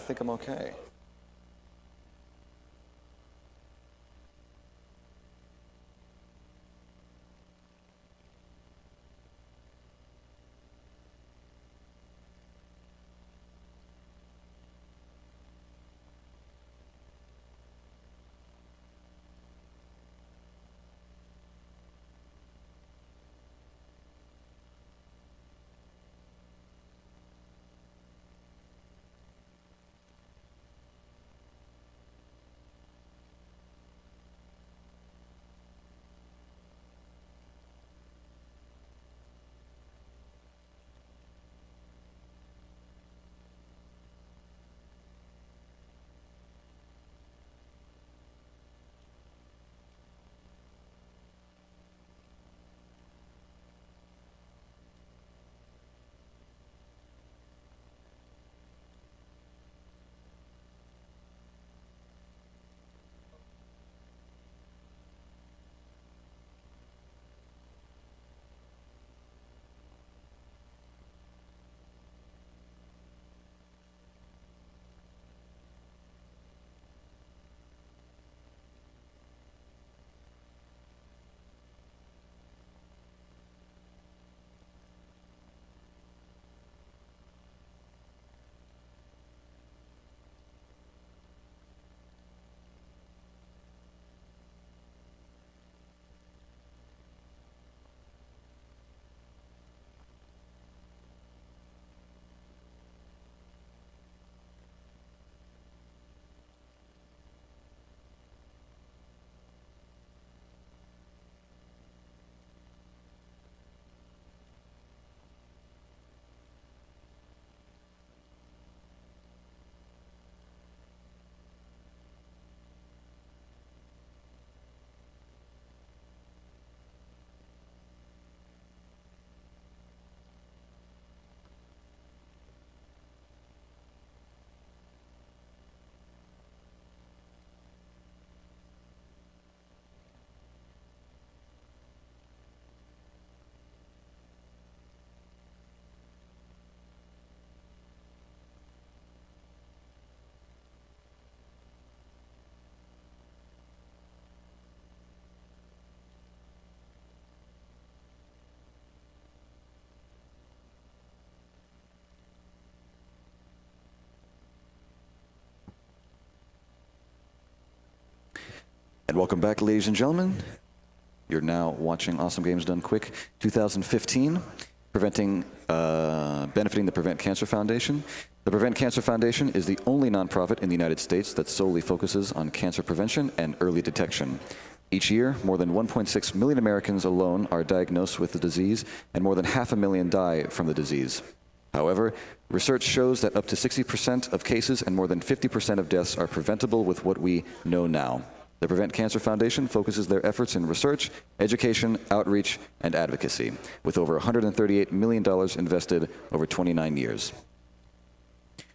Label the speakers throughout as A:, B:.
A: think I'm okay. And welcome back, ladies and gentlemen. You're now watching Awesome Games Done Quick 2015, benefiting the Prevent Cancer Foundation. The Prevent Cancer Foundation is the only nonprofit in the United States that solely focuses on cancer prevention and early detection. Each year, more than 1.6 million Americans alone are diagnosed with the disease, and more than 500,000 die from the disease. However, research shows that up to 60% of cases and more than 50% of deaths are preventable with what we know now. The Prevent Cancer Foundation focuses their efforts in research, education, outreach, and advocacy, with over $138 million invested over 29 years.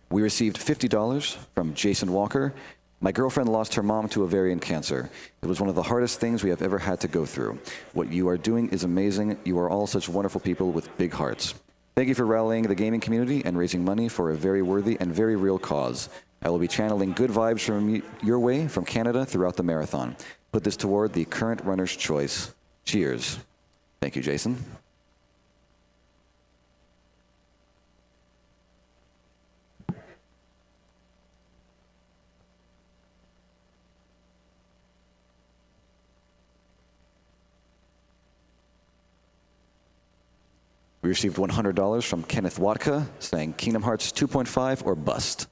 A: We received $50 from Jason Walker. My girlfriend lost her mom to ovarian cancer. It was one of the hardest things we have ever had to go through. What you are doing is amazing. You are all such wonderful people with big hearts. Thank you for rallying the gaming community and raising money for a very worthy and very real cause. I will be channeling good vibes from your way from Canada throughout the marathon. Put this toward the current runner's choice. Cheers. Thank you, Jason. We received $100 from Kenneth Watka, saying Kingdom Hearts 2.5 or bust.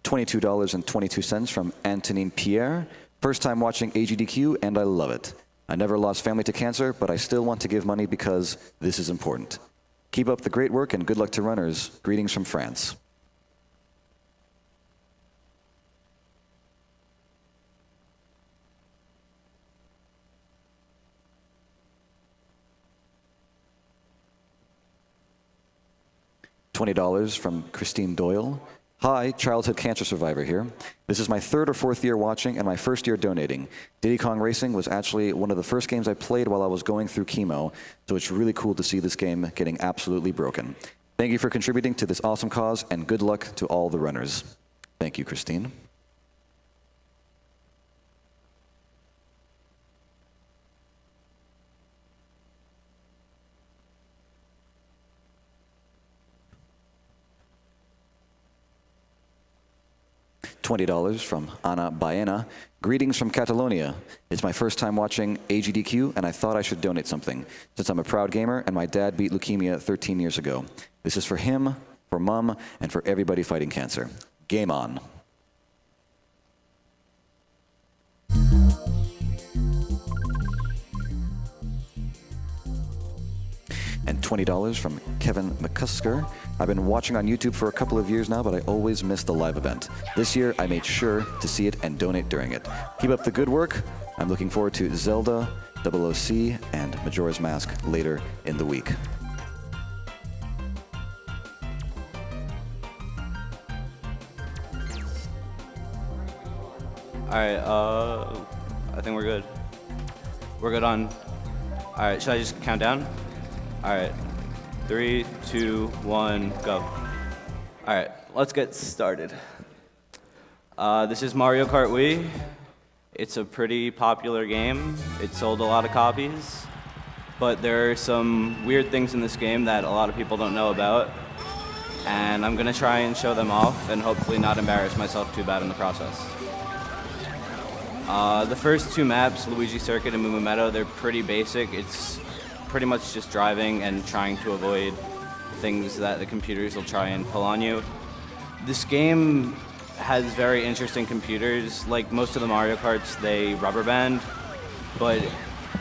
A: $22.22 from Antonine Pierre. First time watching AGDQ, and I love it. I never lost family to cancer, but I still want to give money because this is important. Keep up the great work and good luck to runners. Greetings from France. $20 from Christine Doyle. Hi, childhood cancer survivor here. This is my third or fourth year watching and my first year donating. Diddy Kong Racing was actually one of the first games I played while I was going through chemo, so it's really cool to see this game getting absolutely broken. Thank you for contributing to this awesome cause, and good luck to all the runners. Thank you, Christine. $20 from Ana Baena. Greetings from Catalonia. It's my first time watching AGDQ, and I thought I should donate something, since I'm a proud gamer and my dad beat leukemia 13 years ago. This is for him, for Mom, and for everybody fighting cancer. Game on. And $20 from Kevin McCusker. I've been watching on YouTube for a couple of years now, but I always miss the live event. This year, I made sure to see it and donate during it. Keep up the good work. I'm looking forward to Zelda, OOC, and Majora's Mask later in the week.
B: All right, I think we're good. We're good on. All right, should I just count down? All right, 3, 2, 1, go. All right, let's get started. This is Mario Kart Wii. It's a pretty popular game. It sold a lot of copies, but there are some weird things in this game that a lot of people don't know about, and I'm gonna try and show them off and hopefully not embarrass myself too bad in the process. The first two maps, Luigi Circuit and Moo Moo Meadow, they're pretty basic. It's pretty much just driving and trying to avoid things that the computers will try and pull on you. This game has very interesting computers. Like most of the Mario Karts, they rubber band, but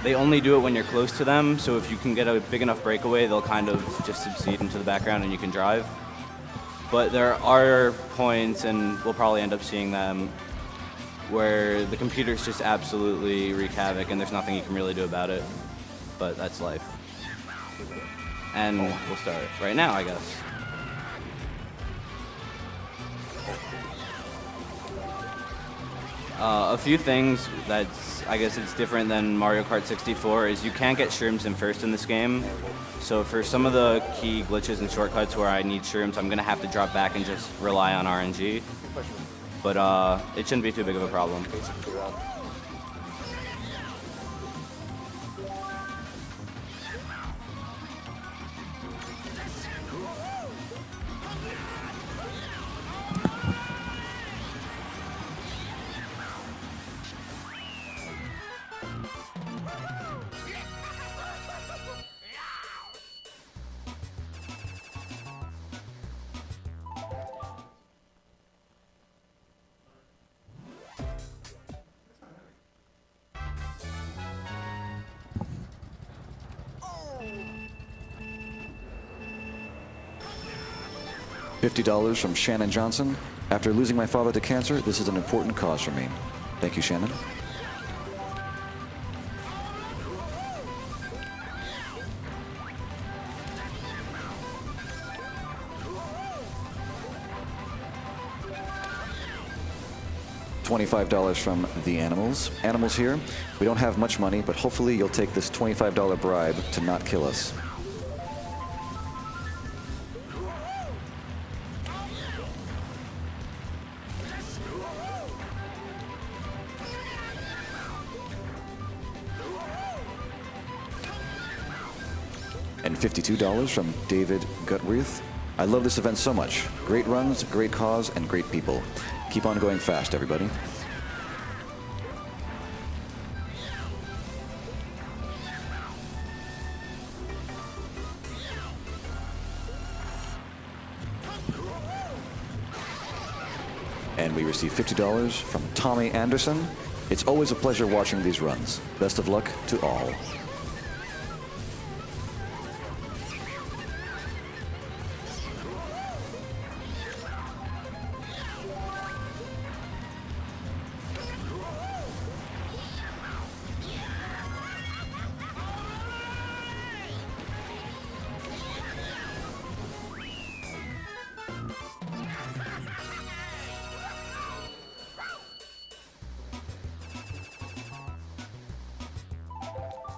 B: they only do it when you're close to them, so if you can get a big enough breakaway, they'll kind of just subside into the background and you can drive. But there are points, and we'll probably end up seeing them, where the computers just absolutely wreak havoc and there's nothing you can really do about it. But that's life. And we'll start right now, I guess. A few things that's, I guess it's different than Mario Kart 64 is you can't get shrooms in first in this game. So for some of the key glitches and shortcuts where I need shrooms, I'm gonna have to drop back and just rely on RNG. But it shouldn't be too big of a problem.
A: $50 from Shannon Johnson. After losing my father to cancer, this is an important cause for me. Thank you, Shannon. $25 from the Animals. Animals here. We don't have much money, but hopefully you'll take this $25 bribe to not kill us. And $52 from David Gutwirth. I love this event so much. Great runs, great cause, and great people. Keep on going fast, everybody. And we receive $50 from Tommy Anderson. It's always a pleasure watching these runs. Best of luck to all.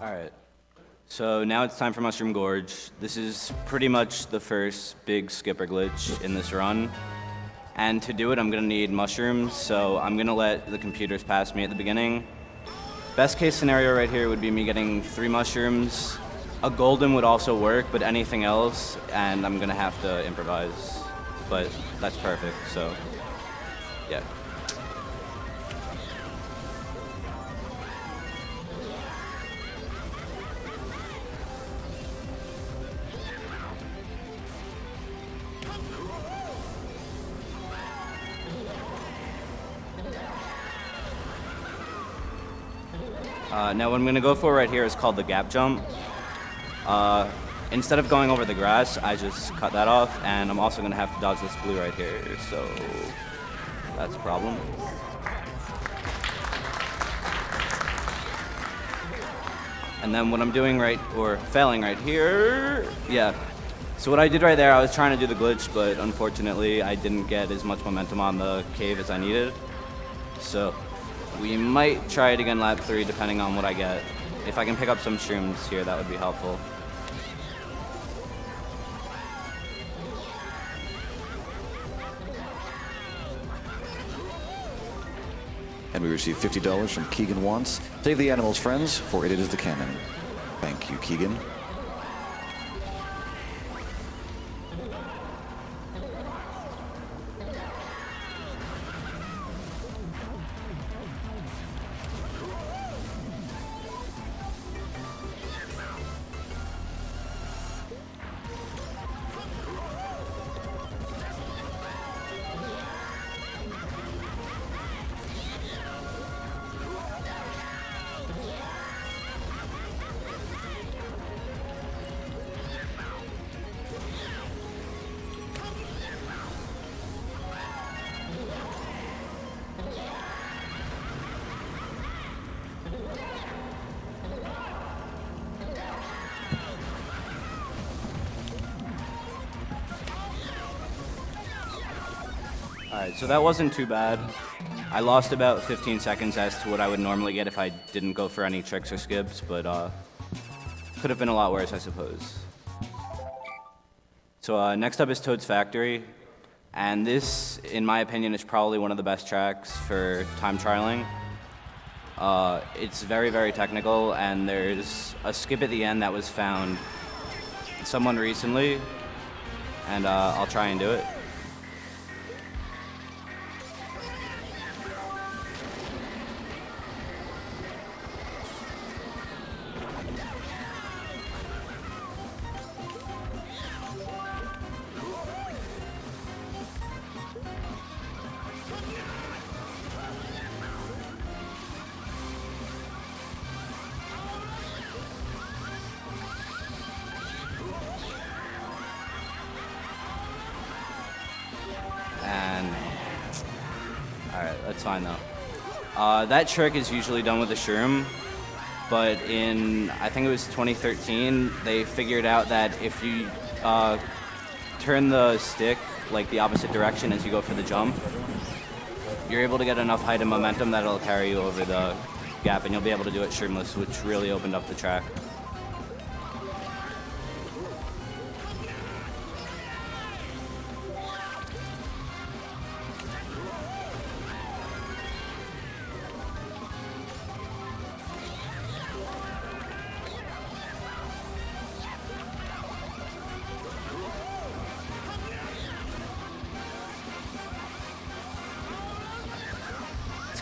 B: Alright, so now it's time for Mushroom Gorge. This is pretty much the first big skipper glitch in this run. And to do it, I'm gonna need mushrooms, so I'm gonna let the computers pass me at the beginning. Best case scenario right here would be me getting 3 mushrooms. A golden would also work, but anything else, and I'm gonna have to improvise. But that's perfect, so yeah. Now what I'm going to go for right here is called the gap jump. Instead of going over the grass, I just cut that off, and I'm also going to have to dodge this blue right here, so that's a problem. And then what I'm doing failing right here, yeah. So what I did right there, I was trying to do the glitch, but unfortunately I didn't get as much momentum on the cave as I needed. So we might try it again lap 3 depending on what I get. If I can pick up some shrooms here, that would be helpful.
A: And we receive $50 from Keegan Wants. Save the animals, friends, for it is the canon. Thank you, Keegan.
B: Alright, so that wasn't too bad. I lost about 15 seconds as to what I would normally get if I didn't go for any tricks or skips, but could have been a lot worse, I suppose. So next up is Toad's Factory, and this, in my opinion, is probably one of the best tracks for time trialing. It's very, very technical, and there's a skip at the end that was found someone recently, and I'll try and do it. Alright, that's fine though. That trick is usually done with a shroom, but in, I think it was 2013, they figured out that if you turn the stick like the opposite direction as you go for the jump, you're able to get enough height and momentum that it'll carry you over the gap, and you'll be able to do it shroomless, which really opened up the track.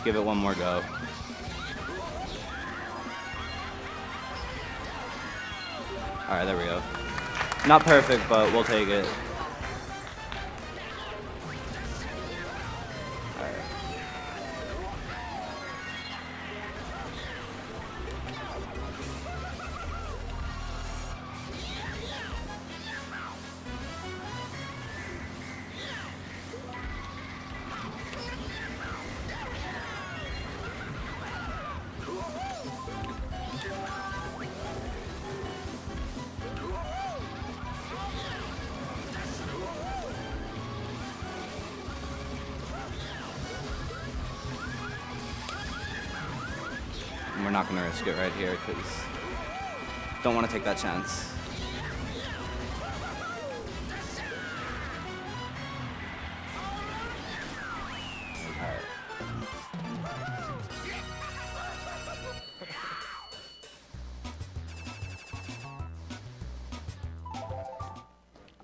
B: Give it one more go. Alright, there we go. Not perfect, but we'll take it. Alright. We're not going to risk it right here because don't want to take that chance.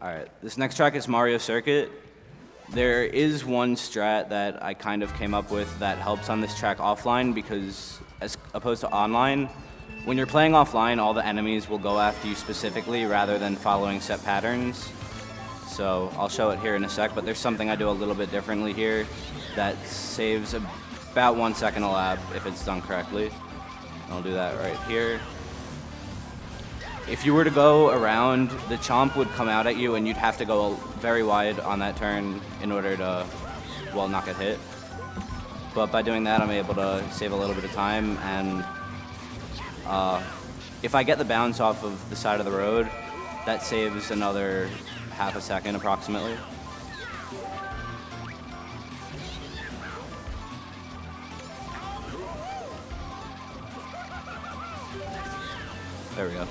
B: Alright, this next track is Mario Circuit. There is one strat that I kind of came up with that helps on this track offline because as opposed to online, when you're playing offline, all the enemies will go after you specifically rather than following set patterns. So I'll show it here in a sec, but there's something I do a little bit differently here that saves about 1 second a lap if it's done correctly. I'll do that right here. If you were to go around, the chomp would come out at you and you'd have to go very wide on that turn in order to, well, not get hit. But by doing that, I'm able to save a little bit of time, and if I get the bounce off of the side of the road, that saves another half a second approximately. There we go.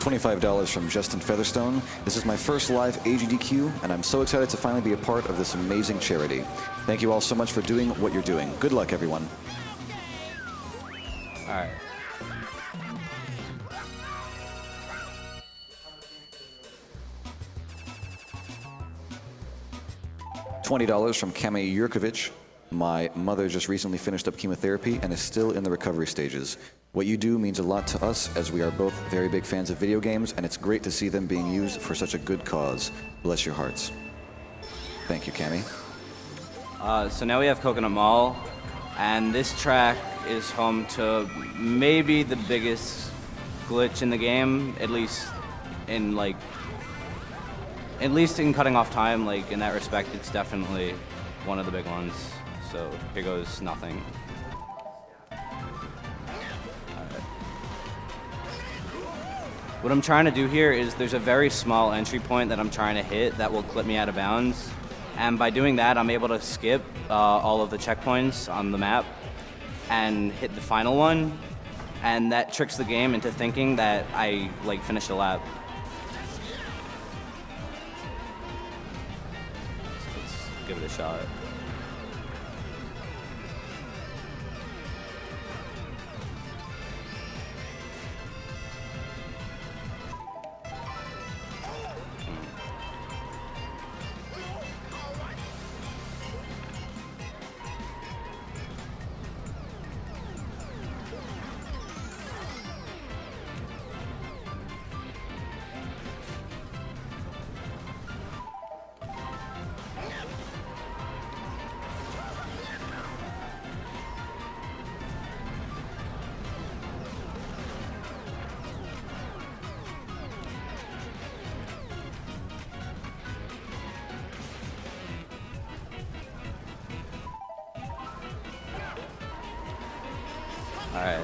A: $25 from Justin Featherstone. This is my first live AGDQ, and I'm so excited to finally be a part of this amazing charity. Thank you all so much for doing what you're doing. Good luck, everyone.
B: All right.
A: $20 from Kame Yurkovich. My mother just recently finished up chemotherapy and is still in the recovery stages. What you do means a lot to us, as we are both very big fans of video games, and it's great to see them being used for such a good cause. Bless your hearts. Thank you, Kame.
B: So now we have Coconut Mall, and this track is home to maybe the biggest glitch in the game, at least in cutting off time. Like, in that respect, it's definitely one of the big ones. So here goes nothing. What I'm trying to do here is there's a very small entry point that I'm trying to hit that will clip me out of bounds. And by doing that, I'm able to skip all of the checkpoints on the map and hit the final one. And that tricks the game into thinking that I finished a lap. So let's give it a shot. Alright,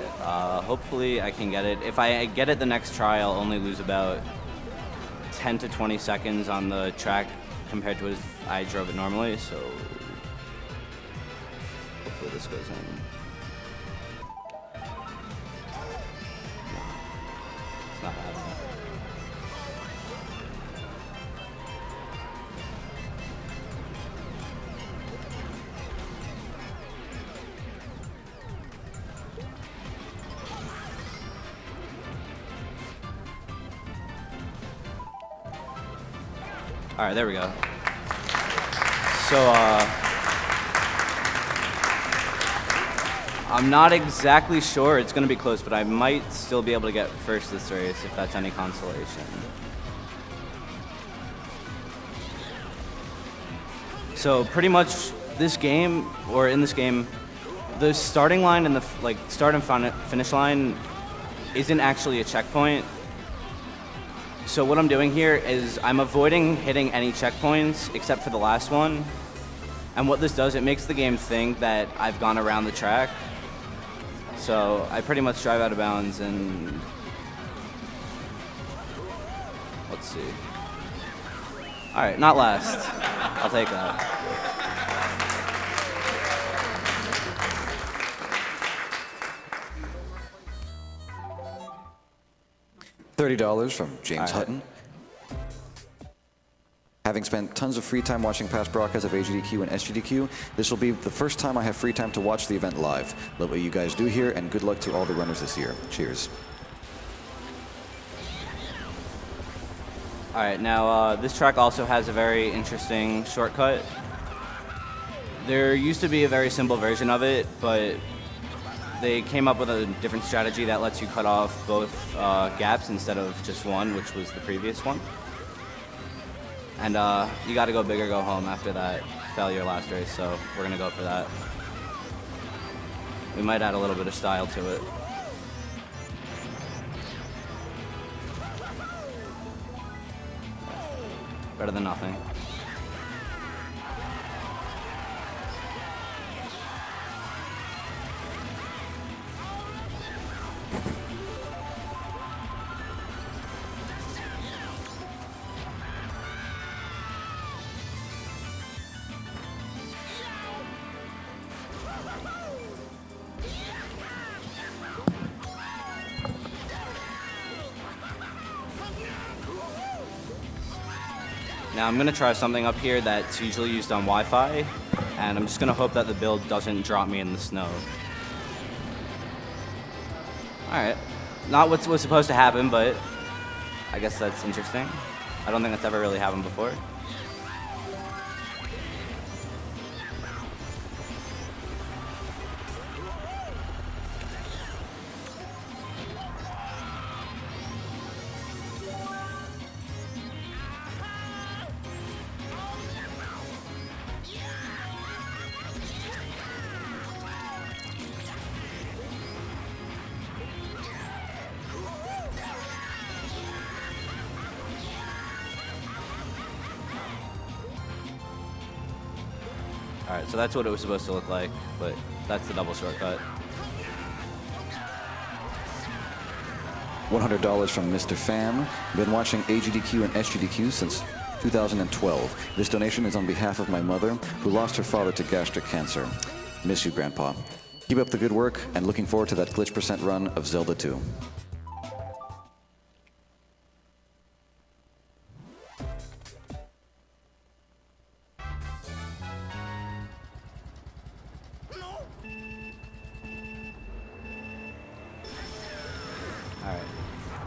B: hopefully I can get it. If I get it the next try, I'll only lose about 10 to 20 seconds on the track compared to if I drove it normally, so hopefully this goes in. It's not happening. All right, there we go. So, I'm not exactly sure. It's going to be close, but I might still be able to get first this race if that's any consolation. So pretty much this game, or in this game, The starting line and the start and finish line isn't actually a checkpoint. So what I'm doing here is I'm avoiding hitting any checkpoints except for the last one. And what this does, it makes the game think that I've gone around the track. So I pretty much drive out of bounds and let's see. All right, not last. I'll take that.
A: $30 from James
B: All right.
A: Hutton. Having spent tons of free time watching past broadcasts of AGDQ and SGDQ, this will be the first time I have free time to watch the event live. Love what you guys do here, and good luck to all the runners this year. Cheers.
B: All right, now this track also has a very interesting shortcut. There used to be a very simple version of it, but they came up with a different strategy that lets you cut off both gaps instead of just one, which was the previous one. And you got to go big or go home after that failure last race, so we're going to go for that. We might add a little bit of style to it. Better than nothing. Now I'm gonna try something up here that's usually used on Wi-Fi, and I'm just gonna hope that the build doesn't drop me in the snow. All right, not what was supposed to happen, but I guess that's interesting. I don't think that's ever really happened before. All right, so that's what it was supposed to look like, but that's the double shortcut.
A: $100 from Mr. Fan. Been watching AGDQ and SGDQ since 2012. This donation is on behalf of my mother, who lost her father to gastric cancer. Miss you, Grandpa. Keep up the good work, and looking forward to that glitch % run of Zelda 2.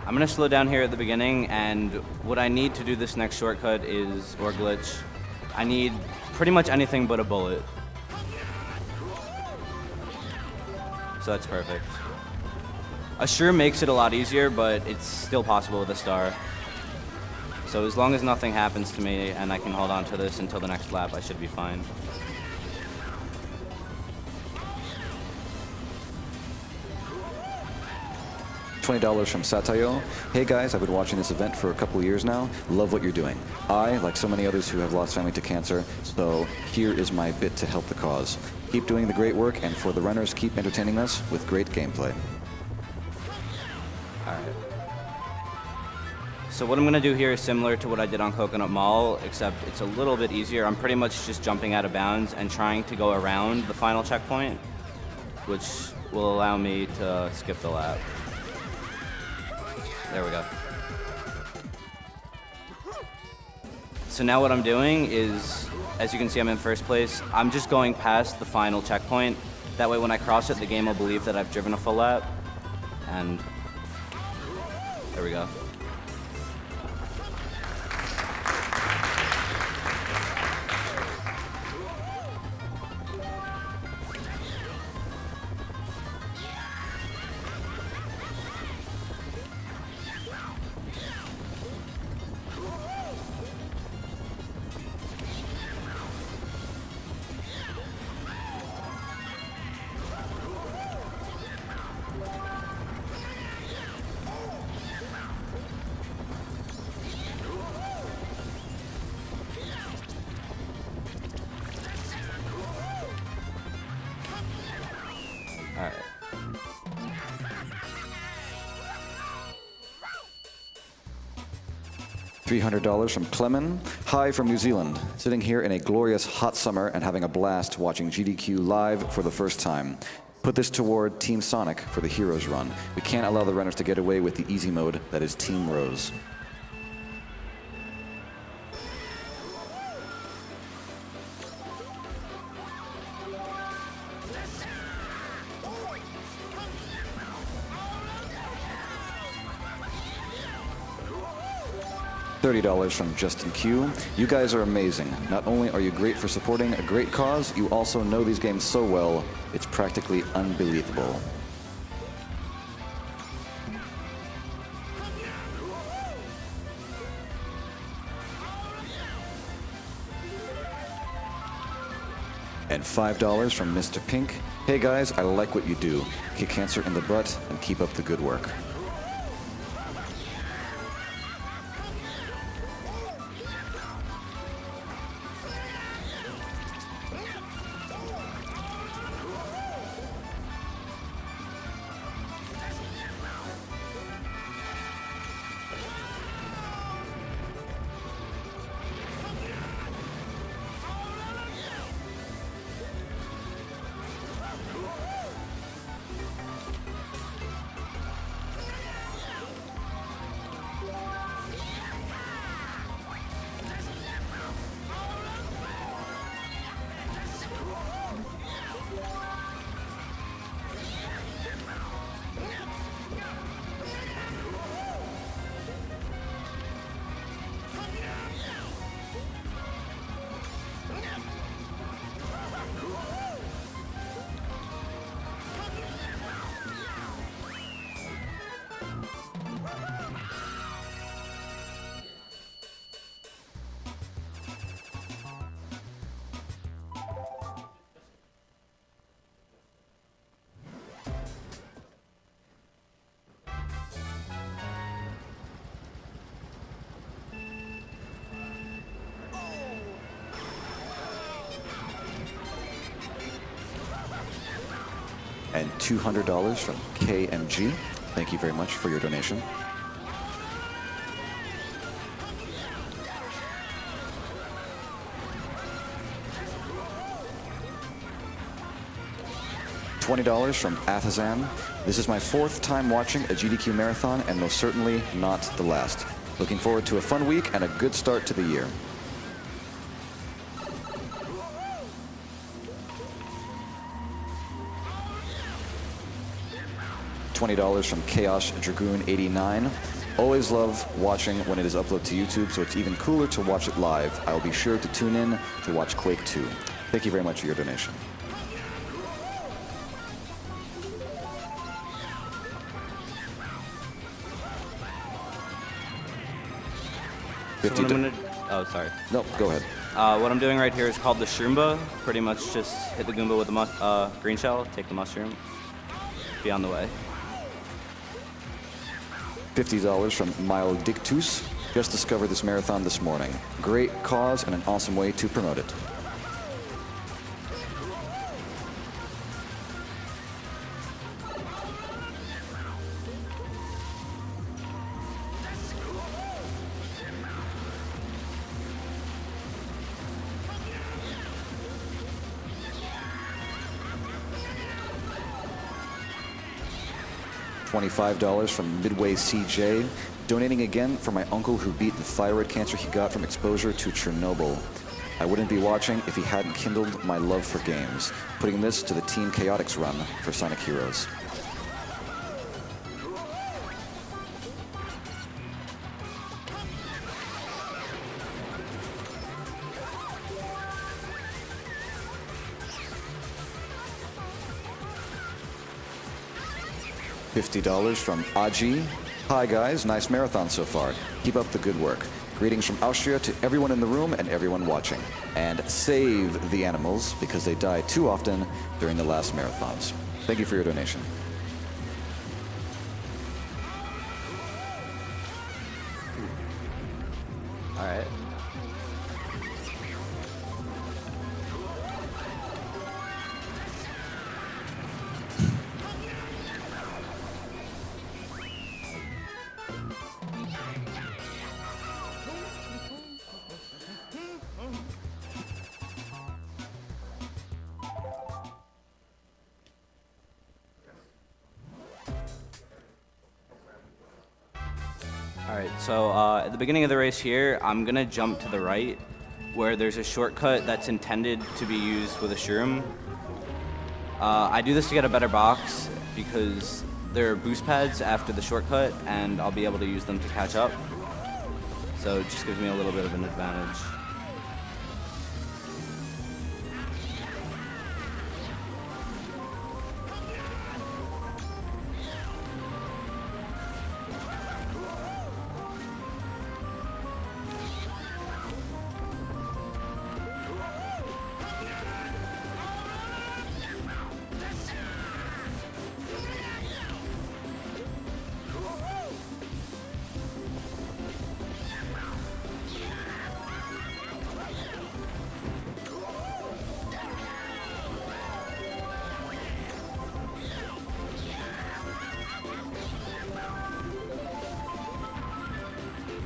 B: I'm gonna slow down here at the beginning, and what I need to do this next shortcut is, or glitch, I need pretty much anything but a bullet. So that's perfect. A sure makes it a lot easier, but it's still possible with a star. So as long as nothing happens to me and I can hold on to this until the next lap, I should be fine.
A: $20 from Satayo. Hey guys, I've been watching this event for a couple years now. Love what you're doing. I, like so many others who have lost family to cancer, so here is my bit to help the cause. Keep doing the great work, and for the runners, keep entertaining us with great gameplay.
B: Alright. So what I'm gonna do here is similar to what I did on Coconut Mall, except it's a little bit easier. I'm pretty much just jumping out of bounds and trying to go around the final checkpoint, which will allow me to skip the lap. There we go. So now what I'm doing is, as you can see, I'm in first place. I'm just going past the final checkpoint. That way when I cross it, the game will believe that I've driven a full lap. And there we go. All right.
A: $300 from Clemen. Hi from New Zealand. Sitting here in a glorious hot summer and having a blast watching GDQ live for the first time. Put this toward Team Sonic for the Heroes run. We can't allow the runners to get away with the easy mode that is Team Rose. $30 from Justin Q. You guys are amazing. Not only are you great for supporting a great cause, you also know these games so well, it's practically unbelievable. And $5 from Mr. Pink. Hey guys, I like what you do. Kick cancer in the butt and keep up the good work. And $200 from KMG. Thank you very much for your donation. $20 from Athazan. This is my 4th time watching a GDQ marathon and most certainly not the last. Looking forward to a fun week and a good start to the year. $20 from Chaos Dragoon 89. Always love watching when it is uploaded to YouTube, so it's even cooler to watch it live. I will be sure to tune in to watch Quake 2. Thank you very much for your donation.
B: Oh, sorry.
A: No, go ahead.
B: What I'm doing right here is called the Shroomba. Pretty much just hit the Goomba with the green shell, take the mushroom, be on the way.
A: $50 from Mildictus. Just discovered this marathon this morning. Great cause and an awesome way to promote it. $25 from Midway CJ, donating again for my uncle who beat the thyroid cancer he got from exposure to Chernobyl. I wouldn't be watching if he hadn't kindled my love for games. Putting this to the Team Chaotix run for Sonic Heroes. $50 from Aji. Hi guys, nice marathon so far. Keep up the good work. Greetings from Austria to everyone in the room and everyone watching. And save the animals because they die too often during the last marathons. Thank you for your donation.
B: All right. All right, so at the beginning of the race here, I'm gonna jump to the right, where there's a shortcut that's intended to be used with a shroom. I do this to get a better box because there are boost pads after the shortcut, and I'll be able to use them to catch up. So it just gives me a little bit of an advantage.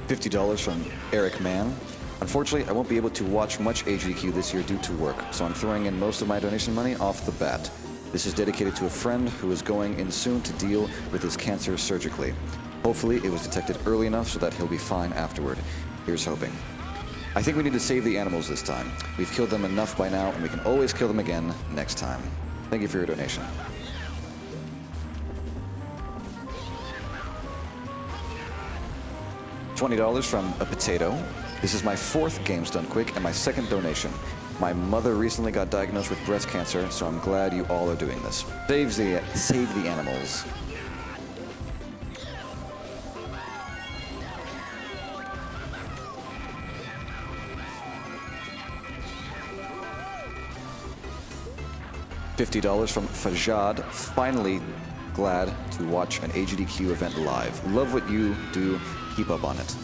A: $50 from Eric Mann. Unfortunately, I won't be able to watch much AGDQ this year due to work, so I'm throwing in most of my donation money off the bat. This is dedicated to a friend who is going in soon to deal with his cancer surgically. Hopefully, it was detected early enough so that he'll be fine afterward. Here's hoping. I think we need to save the animals this time. We've killed them enough by now, and we can always kill them again next time. Thank you for your donation. $20 from a potato. This is my 4th Games Done Quick and my 2nd donation. My mother recently got diagnosed with breast cancer, so I'm glad you all are doing this. Save the animals. $50 from Fajad. Finally glad to watch an AGDQ event live. Love what you do. Keep up on it.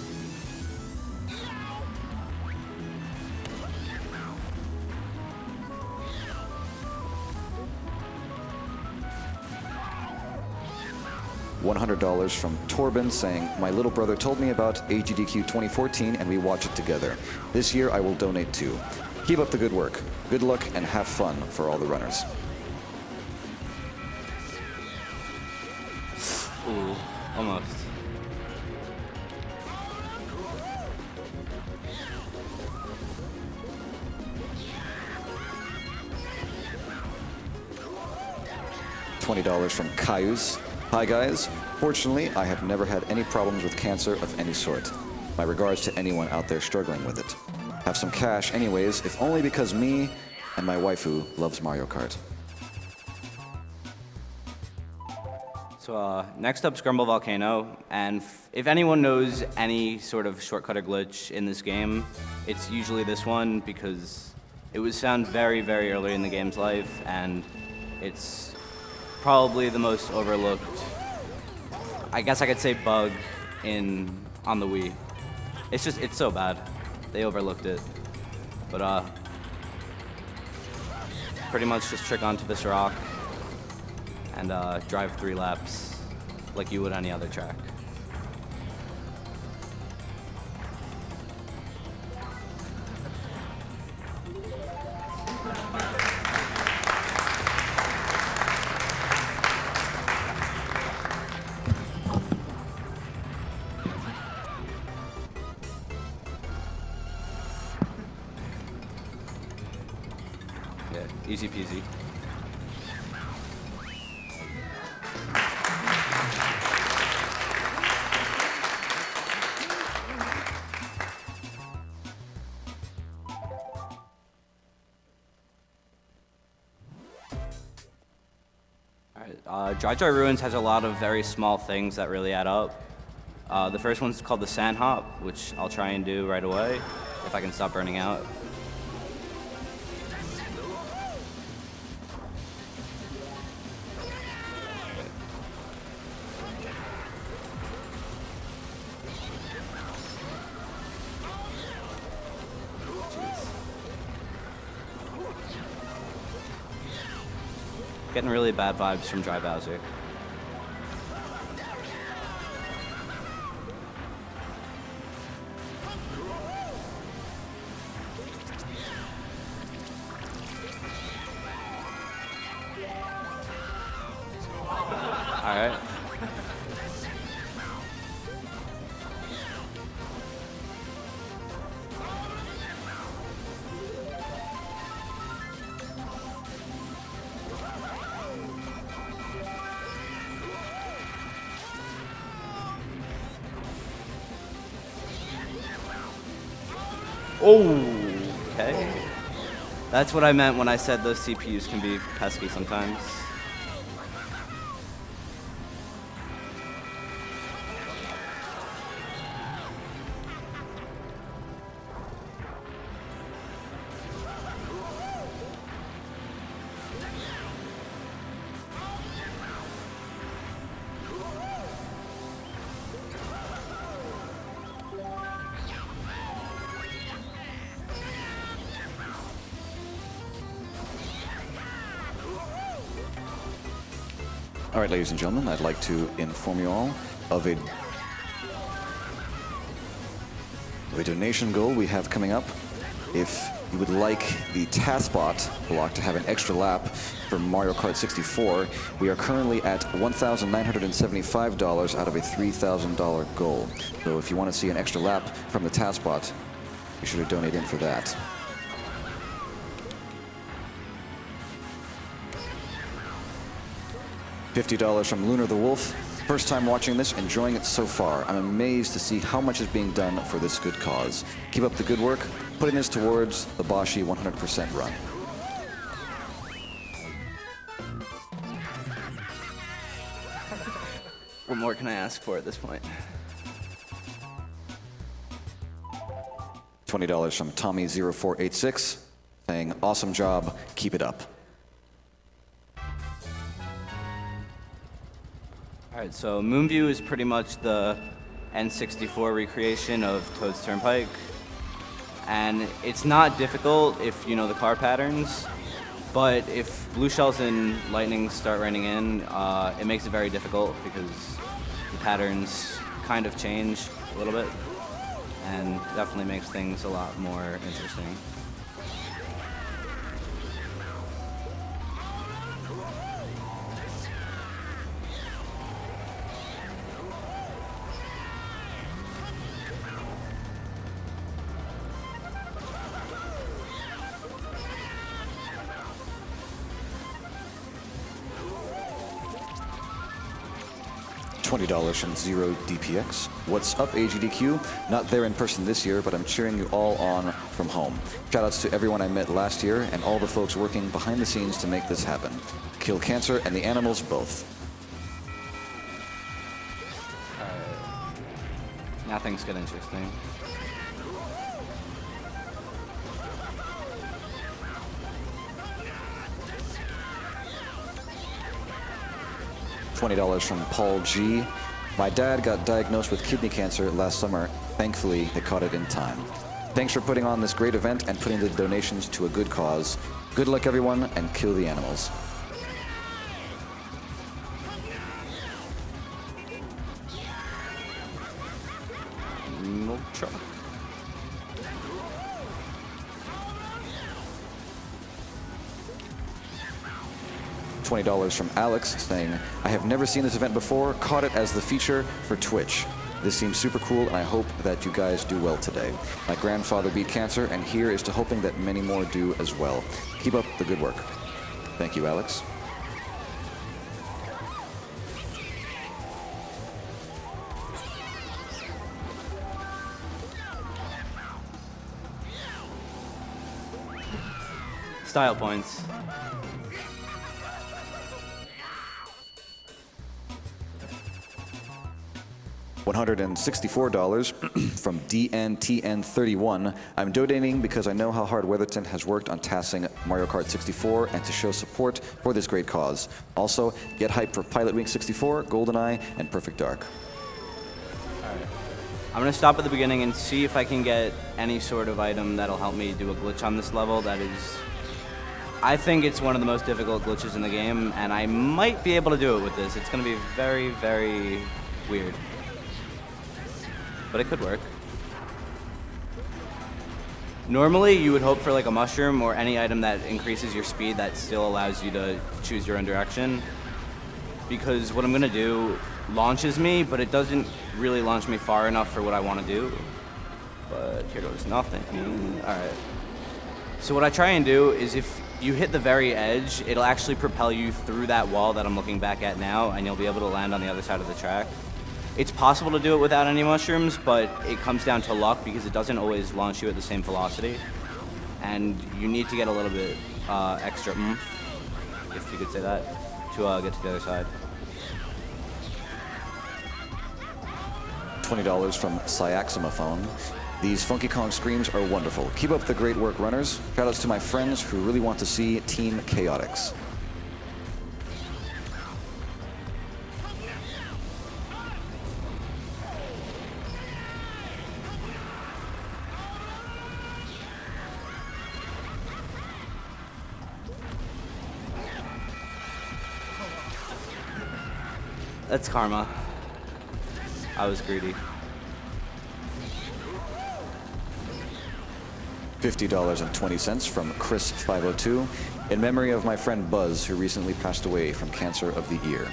A: $100 from Torben saying, my little brother told me about AGDQ 2014 and we watch it together. This year I will donate too. Keep up the good work. Good luck and have fun for all the runners.
B: Ooh, almost.
A: $20 from Cayuse. Hi guys. Fortunately, I have never had any problems with cancer of any sort. My regards to anyone out there struggling with it. Have some cash anyways, if only because me and my waifu loves Mario Kart.
B: So next up's Grumble Volcano, and if anyone knows any sort of shortcut or glitch in this game, it's usually this one because it was found very, very early in the game's life, and it's probably the most overlooked, I guess I could say, bug on the Wii. It's so bad. They overlooked it. But pretty much just trick onto this rock and drive 3 laps like you would any other track. Yeah, easy peasy. Dry Dry Ruins has a lot of very small things that really add up. The first one's called the Sand Hop, which I'll try and do right away if I can stop burning out. Getting really bad vibes from Dry Bowser. All right. Okay. That's what I meant when I said those CPUs can be pesky sometimes.
A: All right, ladies and gentlemen, I'd like to inform you all of a donation goal we have coming up. If you would like the TASBot block to have an extra lap for Mario Kart 64, we are currently at $1,975 out of a $3,000 goal. So if you want to see an extra lap from the TASBot, be sure to donate in for that. $50 from Lunar the Wolf. First time watching this, enjoying it so far. I'm amazed to see how much is being done for this good cause. Keep up the good work, putting this towards the Boshi 100% run.
B: What more can I ask for at this point?
A: $20 from Tommy0486, saying, awesome job, keep it up.
B: All right, so Moonview is pretty much the N64 recreation of Toad's Turnpike. And it's not difficult if you know the car patterns, but if blue shells and lightning start raining in, it makes it very difficult because the patterns kind of change a little bit, and definitely makes things a lot more interesting.
A: $20 from Zero DPX. What's up, AGDQ? Not there in person this year, but I'm cheering you all on from home. Shoutouts to everyone I met last year and all the folks working behind the scenes to make this happen. Kill cancer and the animals both.
B: Now things get interesting.
A: $20 from Paul G. My dad got diagnosed with kidney cancer last summer. Thankfully, they caught it in time. Thanks for putting on this great event and putting the donations to a good cause. Good luck, everyone, and kill the animals.
B: Milk truck.
A: $20 from Alex, saying, I have never seen this event before, caught it as the feature for Twitch. This seems super cool, and I hope that you guys do well today. My grandfather beat cancer, and here is to hoping that many more do as well. Keep up the good work. Thank you, Alex.
B: Style points.
A: $164 from DNTN31. I'm donating because I know how hard Weatherton has worked on tassing Mario Kart 64 and to show support for this great cause. Also, get hyped for Pilot Wing 64, GoldenEye, and Perfect Dark.
B: Alright. I'm going to stop at the beginning and see if I can get any sort of item that'll help me do a glitch on this level that is... I think it's one of the most difficult glitches in the game, and I might be able to do it with this. It's going to be very, very weird. But it could work. Normally, you would hope for like a mushroom or any item that increases your speed that still allows you to choose your own direction. Because what I'm gonna do launches me, but it doesn't really launch me far enough for what I want to do. But here goes nothing. All right. So what I try and do is if you hit the very edge, it'll actually propel you through that wall that I'm looking back at now, and you'll be able to land on the other side of the track. It's possible to do it without any mushrooms, but it comes down to luck because it doesn't always launch you at the same velocity. And you need to get a little bit extra oomph, if you could say that, to get to the other side.
A: $20 from Syaximophone. These Funky Kong screams are wonderful. Keep up the great work, runners. Shoutouts to my friends who really want to see Team Chaotix.
B: That's karma. I was greedy.
A: $50.20 from Chris502 in memory of my friend Buzz, who recently passed away from cancer of the ear.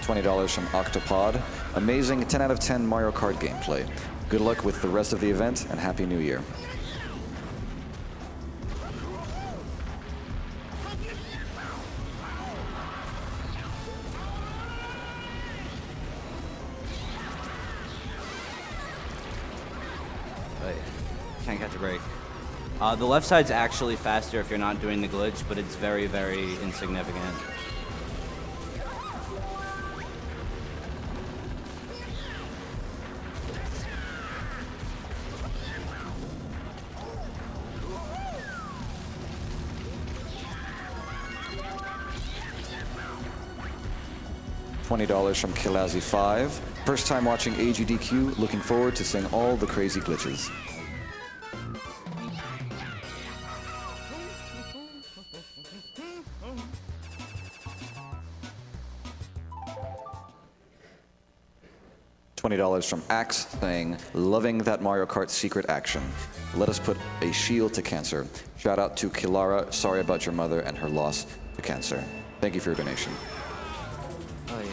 A: $20 from Octopod. Amazing 10 out of 10 Mario Kart gameplay. Good luck with the rest of the event and Happy New Year.
B: But can't catch a break. The left side's actually faster if you're not doing the glitch, but it's very, very insignificant.
A: $20 from Kilazi5. First time watching AGDQ, looking forward to seeing all the crazy glitches. $20 from Axe saying, loving that Mario Kart secret action. Let us put a shield to cancer. Shout out to Kilara, sorry about your mother and her loss to cancer. Thank you for your donation.
B: Oh, yeah.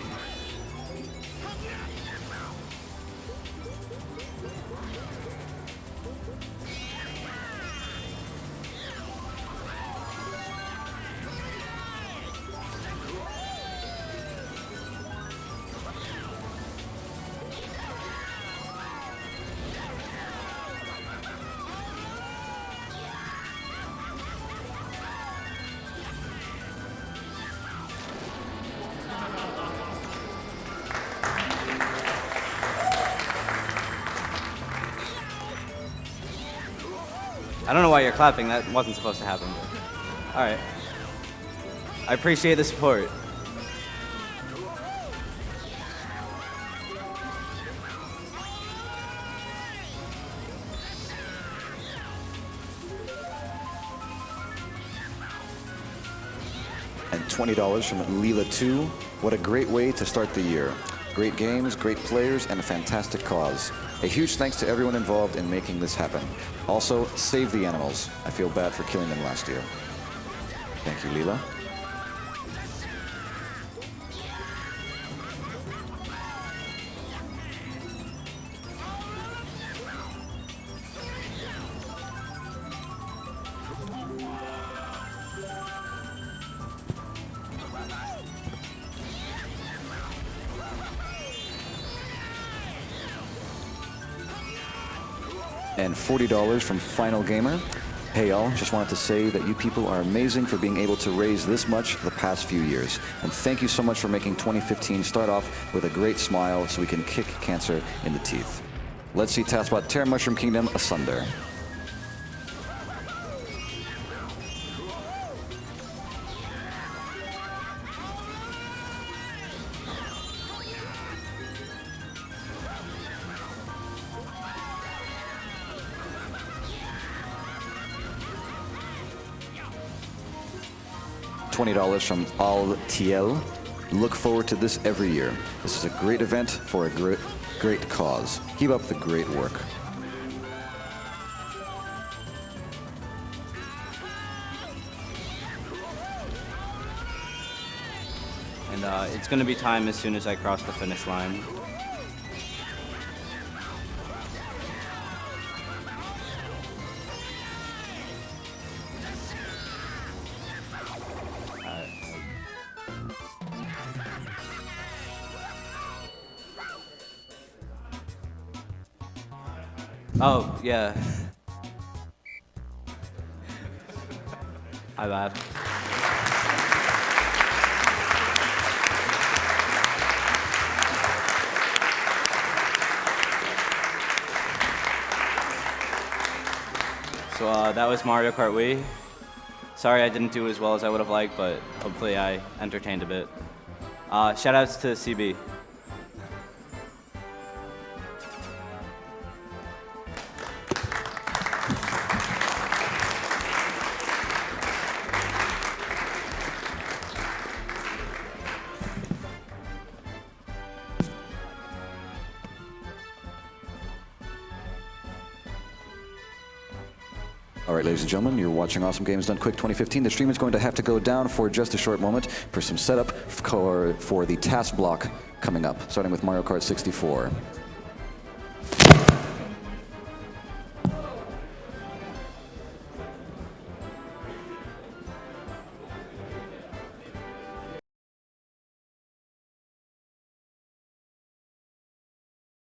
B: I don't know why you're clapping. That wasn't supposed to happen. All right. I appreciate the support.
A: And $20 from Leela2. What a great way to start the year. Great games, great players, and a fantastic cause. A huge thanks to everyone involved in making this happen. Also, save the animals. I feel bad for killing them last year. Thank you, Leela. And $40 from Final Gamer. Hey y'all, just wanted to say that you people are amazing for being able to raise this much the past few years. And thank you so much for making 2015 start off with a great smile so we can kick cancer in the teeth. Let's see Taskbot tear Mushroom Kingdom asunder. $20 from Al-TL. Look forward to this every year. This is a great event for a great cause. Keep up the great work.
B: And it's going to be time as soon as I cross the finish line. Oh, yeah. My bad. So that was Mario Kart Wii. Sorry I didn't do as well as I would have liked, but hopefully I entertained a bit. Shoutouts to CB.
A: All right, ladies and gentlemen, you're watching Awesome Games Done Quick 2015. The stream is going to have to go down for just a short moment for some setup for the task block coming up, starting with Mario Kart 64.